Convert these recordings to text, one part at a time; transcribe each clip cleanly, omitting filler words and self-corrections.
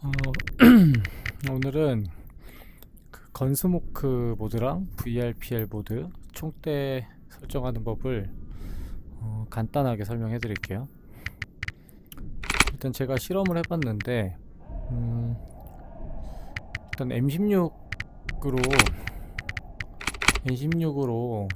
어, 오늘은 그 건스모크 모드랑 VRPL 모드 총대 설정하는 법을 간단하게 설명해 드릴게요. 일단 제가 실험을 해봤는데 일단 M16으로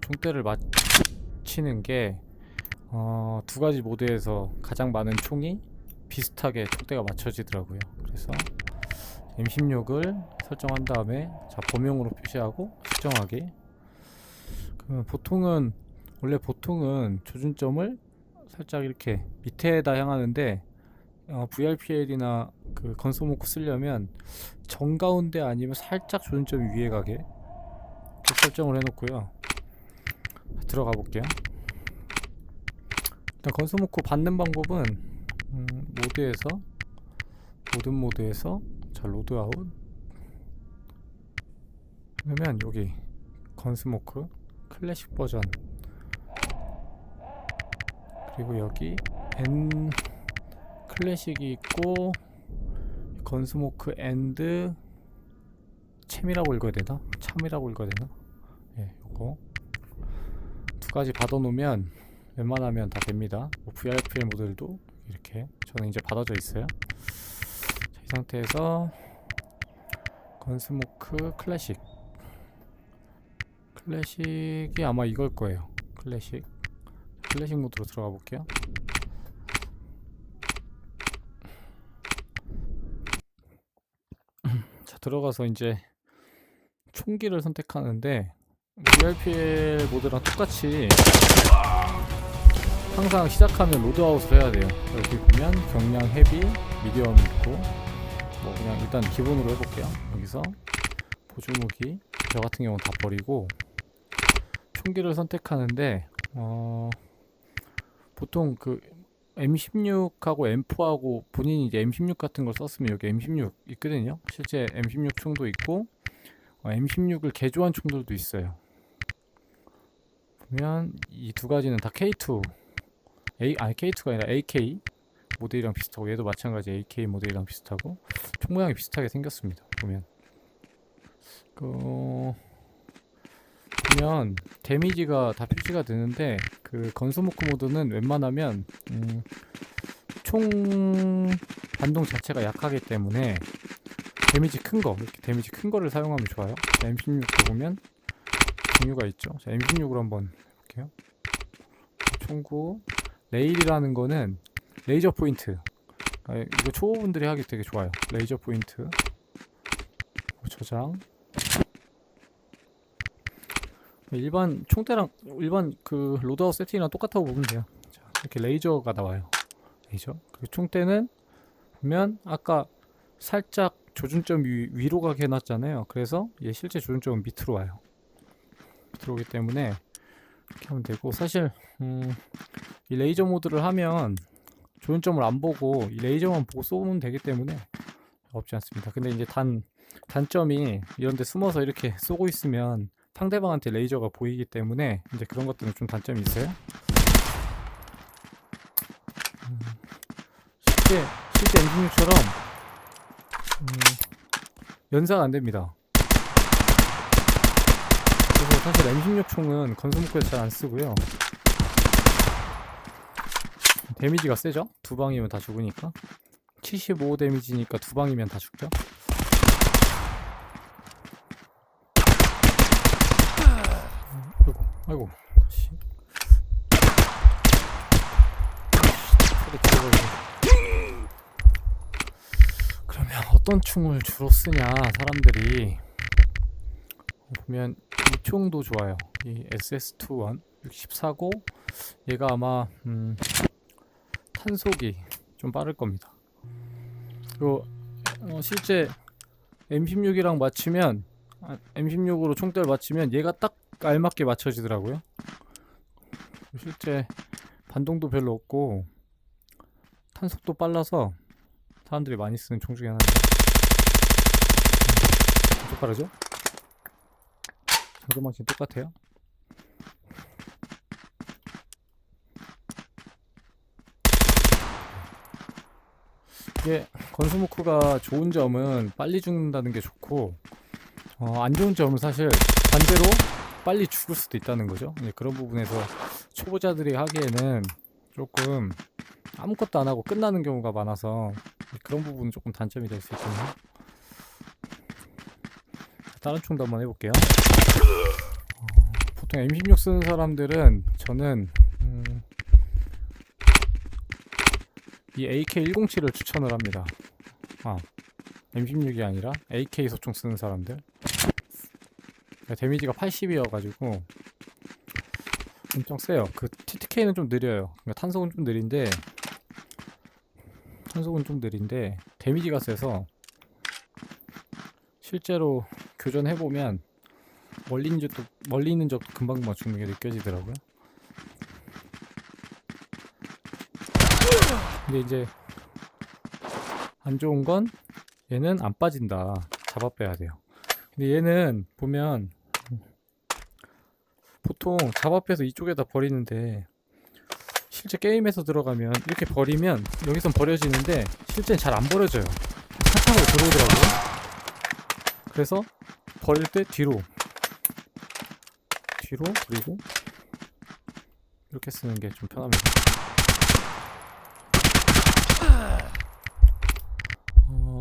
총대를 맞히는 게 두 가지 모드에서 가장 많은 총이 비슷하게 총대가 맞춰지더라고요. 그래서 M16을 설정한 다음에 자 범용으로 표시하고 실정하기. 그러면 원래 보통은 조준점을 살짝 이렇게 밑에다 향하는데 VRPL이나 그 건소모크 쓰려면 정가운데 아니면 살짝 조준점이 위에 가게 이렇게 설정을 해놓고요. 들어가 볼게요. 일단 건소모크 받는 방법은 모든 모드에서 자 로드아웃 그러면 여기 건스모크 클래식 버전 그리고 여기 N 클래식이 있고 건스모크 앤드 챔이라고 읽어야 되나? 참이라고 읽어야 되나? 예, 요거 두 가지 받아 놓으면 웬만하면 다 됩니다. 뭐 VRPL 모델도 이렇게 저는 이제 받아져 있어요. 자, 이 상태에서 건스모크 클래식이 아마 이걸 거예요. 클래식 모드로 들어가 볼게요. 자, 들어가서 이제 총기를 선택하는데 VRPL 모드랑 똑같이 항상 시작하면 로드아웃을 해야 돼요. 여기 보면 경량 헤비, 미디엄 있고 뭐 그냥 일단 기본으로 해볼게요. 여기서 보조무기 저 같은 경우는 다 버리고 총기를 선택하는데 보통 그 M16하고 M4하고 본인이 이제 M16 같은 걸 썼으면 여기 M16 있거든요. 실제 M16 총도 있고 M16을 개조한 총들도 있어요. 보면 이 두 가지는 다 K2 K2가 아니라 AK 모델이랑 비슷하고 얘도 마찬가지 AK 모델이랑 비슷하고 총 모양이 비슷하게 생겼습니다. 보면 보면 데미지가 다 표시가 되는데 그 건소모크 모드는 웬만하면 총 반동 자체가 약하기 때문에 데미지 큰 거를 사용하면 좋아요. M16도 보면 종류가 있죠. 자, M16으로 한번 해볼게요. 총구 레일이라는 거는 레이저 포인트. 이거 초보분들이 하기 되게 좋아요. 레이저 포인트 저장. 일반 총대랑 일반 그 로드아웃 세팅이랑 똑같다고 보면 돼요. 자, 이렇게 레이저가 나와요. 레이저. 그 총대는 보면 아까 살짝 조준점 위로 가게 해놨잖아요. 그래서 얘 실제 조준점은 밑으로 와요. 밑으로 오기 때문에 이렇게 하면 되고 사실 이 레이저 모드를 하면 조준점을 안 보고 이 레이저만 보고 쏘면 되기 때문에 없지 않습니다. 근데 이제 단점이 이런데 숨어서 이렇게 쏘고 있으면 상대방한테 레이저가 보이기 때문에 이제 그런 것들은 좀 단점이 있어요. 실제 M16처럼 연사가 안 됩니다. 그래서 사실 M16 총은 건소모크에서 잘 안 쓰고요. 데미지가 세죠? 두 방이면 다 죽으니까. 75 데미지니까 두 방이면 다 죽죠. 아이고. 그러면 어떤 총을 주로 쓰냐 사람들이 보면 이 총도 좋아요. 이 SS21 64고 얘가 아마 탄속이 좀 빠를 겁니다. 그리고 실제 M16이랑 맞추면 M16으로 총대를 맞추면 얘가 딱 알맞게 맞춰지더라고요. 실제 반동도 별로 없고 탄속도 빨라서 사람들이 많이 쓰는 총 중에 하나입니다. 엄청 빠르죠? 장전방식 똑같아요. 이게 건스모크가 좋은 점은 빨리 죽는다는 게 좋고, 안 좋은 점은 사실 반대로 빨리 죽을 수도 있다는 거죠. 그런 부분에서 초보자들이 하기에는 조금 아무것도 안 하고 끝나는 경우가 많아서 그런 부분은 조금 단점이 될 수 있거든요. 다른 총도 한번 해볼게요. 보통 M16 쓰는 사람들은 저는 이 AK107을 추천을 합니다. M16이 아니라 AK 소총 쓰는 사람들. 데미지가 80이어가지고 엄청 세요. 그 TTK는 좀 느려요. 그러니까 탄속은 좀 느린데 데미지가 세서 실제로 교전해보면 멀리 있는 적도 금방금방 죽는 게 느껴지더라고요. 근데 이제 안 좋은 건 얘는 안 빠진다. 잡아 빼야 돼요. 근데 얘는 보면 보통 잡아 빼서 이쪽에다 버리는데 실제 게임에서 들어가면 이렇게 버리면 여기선 버려지는데 실제는 잘 안 버려져요. 사탕으로 들어오더라고요. 그래서 버릴 때 뒤로 그리고 이렇게 쓰는 게 좀 편합니다.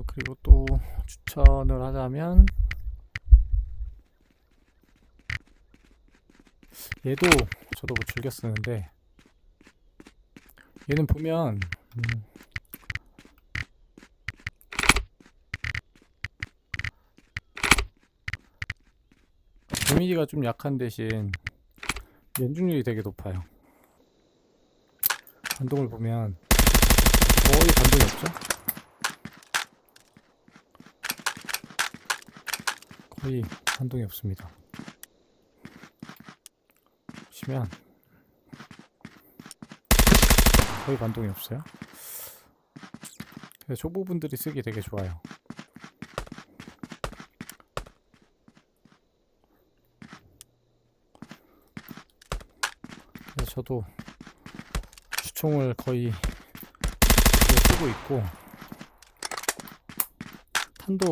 그리고 또 추천을 하자면 얘도 저도 뭐 즐겨 쓰는데 얘는 보면 데미지가 좀 약한 대신 연중률이 되게 높아요. 반동을 보면 거의 반동이 없죠? 거의 반동이 없습니다. 보시면 거의 반동이 없어요. 그래서 초보분들이 쓰기 되게 좋아요. 그래서 저도 주총을 거의 쓰고 있고 탄도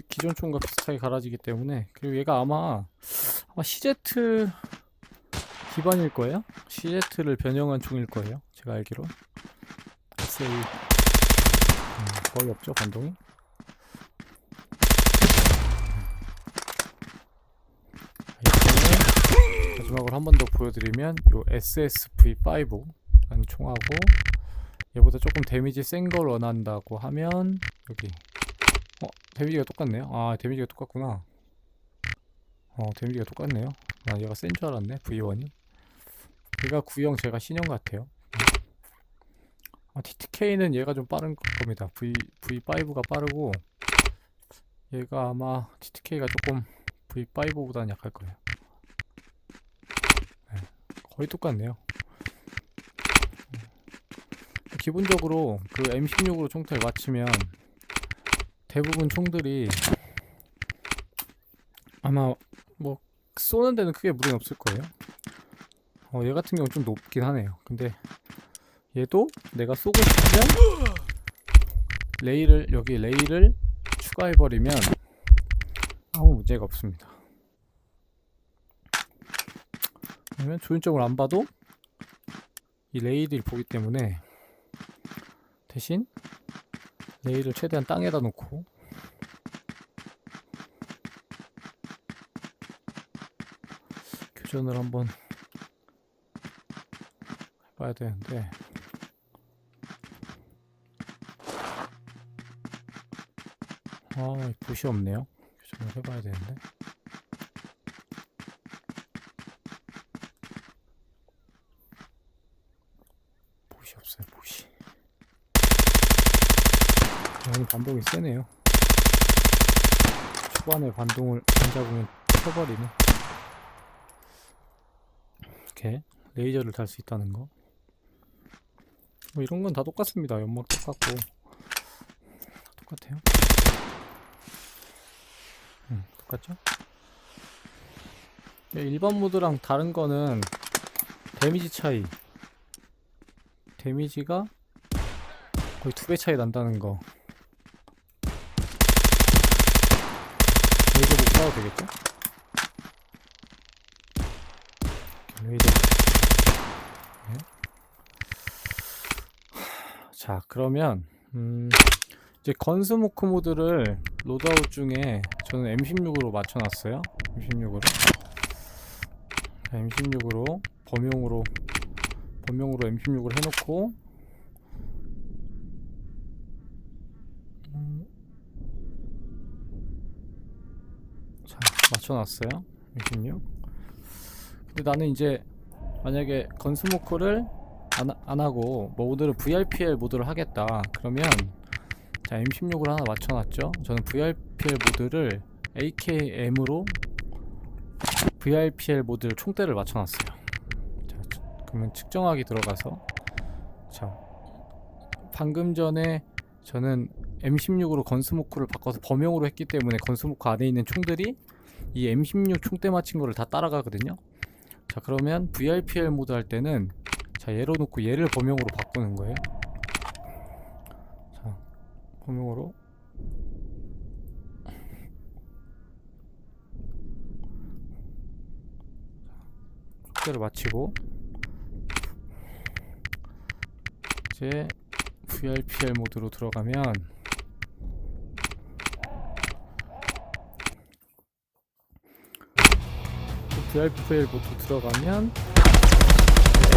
기존 총과 비슷하게 갈아지기 때문에, 그리고 얘가 아마 CZ 기반일 거예요. CZ를 변형한 총일 거예요. 제가 알기로 SA 거의 없죠, 반동이. 마지막으로 한 번 더 보여드리면 요 SSV5라는 총하고 얘보다 조금 데미지 센 걸 원한다고 하면 여기 데미지가 똑같네요. 데미지가 똑같구나. 데미지가 똑같네요. 얘가 센 줄 알았네, V1이. 얘가 구형, 제가 신형 같아요. TTK는 얘가 좀 빠른 겁니다. V5가 빠르고 얘가 아마 TTK가 조금 V5보다는 약할 거예요. 거의 똑같네요. 기본적으로 그 M16으로 총대를 맞추면 대부분 총들이 아마 뭐 쏘는 데는 크게 무리는 없을 거예요. 얘 같은 경우는 좀 높긴 하네요. 근데 얘도 내가 쏘고 싶으면 여기 레이를 추가해버리면 아무 문제가 없습니다. 그러면 조준점을 안 봐도 이 레이를 보기 때문에 대신 레이를 최대한 땅에다 놓고 교전을 한번 해봐야 되는데 붓이 없네요. 교전을 해봐야 되는데 붓이 없어요. 붓이 반동이 세네요. 초반에 반동을 안 잡으면 쳐버리네. 이렇게 레이저를 달 수 있다는 거. 뭐 이런 건 다 똑같습니다. 연막 똑같고 똑같아요. 똑같죠? 일반 모드랑 다른 거는 데미지 차이. 데미지가 거의 2배 차이 난다는 거. 레이저 못 봐도 되겠죠? 레이저. 네. 자, 그러면 이제 건스모크 모드를 로드아웃 중에 저는 M16으로 맞춰놨어요. M16으로. 자, M16으로 범용으로 M16을 해놓고 자, 맞춰놨어요. M16. 근데 나는 이제 만약에 건스모크를 안하고 모드를 VRPL 모드를 하겠다 그러면 자, M16을 하나 맞춰놨죠. 저는 VRPL 모드를 AKM으로 VRPL 모드 총대를 맞춰놨어요. 자, 그러면 측정하기 들어가서 자, 방금 전에 저는 M16으로 건스모크를 바꿔서 범용으로 했기 때문에 건스모크 안에 있는 총들이 이 M16 총대 맞힌 거를 다 따라가거든요. 자, 그러면 VRPL 모드 할 때는 자, 얘로 놓고 얘를 범용으로 바꾸는 거예요. 자, 범용으로 총대를 맞추고 이제 VRPL 모드로 들어가면 VRPL 모드 들어가면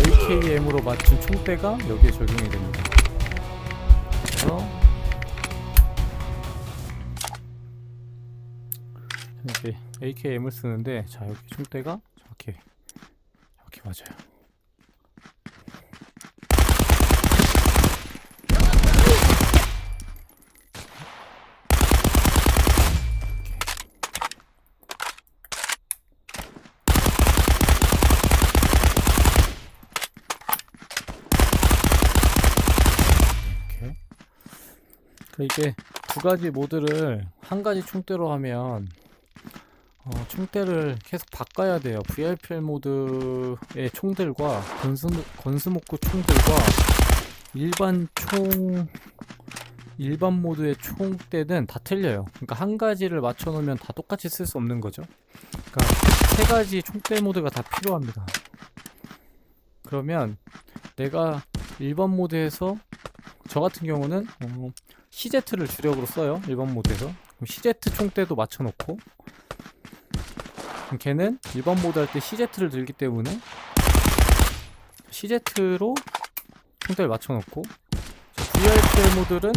AKM으로 맞춘 총대가 여기에 적용이 됩니다. 그래서 이렇게 AKM을 쓰는데 자, 여기 총대가 정확히 맞아요. 이게 두 가지 모드를 한 가지 총대로 하면 총대를 계속 바꿔야 돼요. VRPL 모드의 총들과 건스모크 총들과 일반 모드의 총대는 다 틀려요. 그러니까 한 가지를 맞춰 놓으면 다 똑같이 쓸 수 없는 거죠. 그러니까 세 가지 총대 모드가 다 필요합니다. 그러면 내가 일반 모드에서 저 같은 경우는 CZ를 주력으로 써요. 일반 모드에서. 그럼 CZ 총대도 맞춰놓고 걔는 일반 모드 할 때 CZ를 들기 때문에 CZ로 총대를 맞춰놓고 VRPL 모드는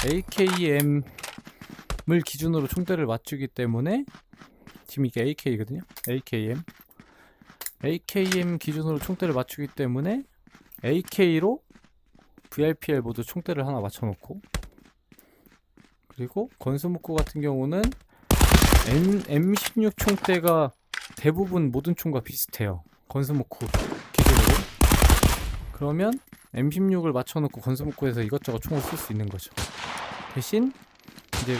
AKM을 기준으로 총대를 맞추기 때문에 지금 이게 AK거든요. AKM 기준으로 총대를 맞추기 때문에 AK로 VRPL 모드 총대를 하나 맞춰놓고 그리고 건스모크 같은 경우는 M16 총대가 대부분 모든 총과 비슷해요. 건스모크 기준으로. 그러면 M16을 맞춰놓고 건스모크에서 이것저것 총을 쓸 수 있는 거죠. 대신 이제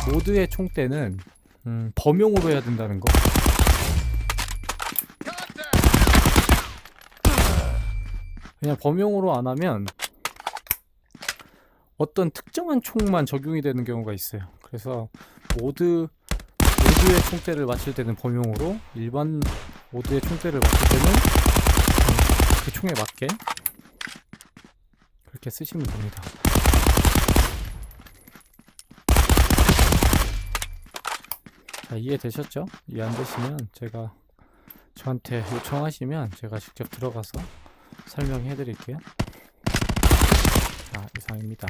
모드의 총대는 범용으로 해야 된다는 거. 그냥 범용으로 안 하면 어떤 특정한 총만 적용이 되는 경우가 있어요. 그래서 모드의 총대를 맞출 때는 범용으로, 일반 모드의 총대를 맞출 때는 그 총에 맞게 그렇게 쓰시면 됩니다. 자, 이해되셨죠? 이해 안 되시면 저한테 요청하시면 제가 직접 들어가서 설명해 드릴게요. 자, 이상입니다.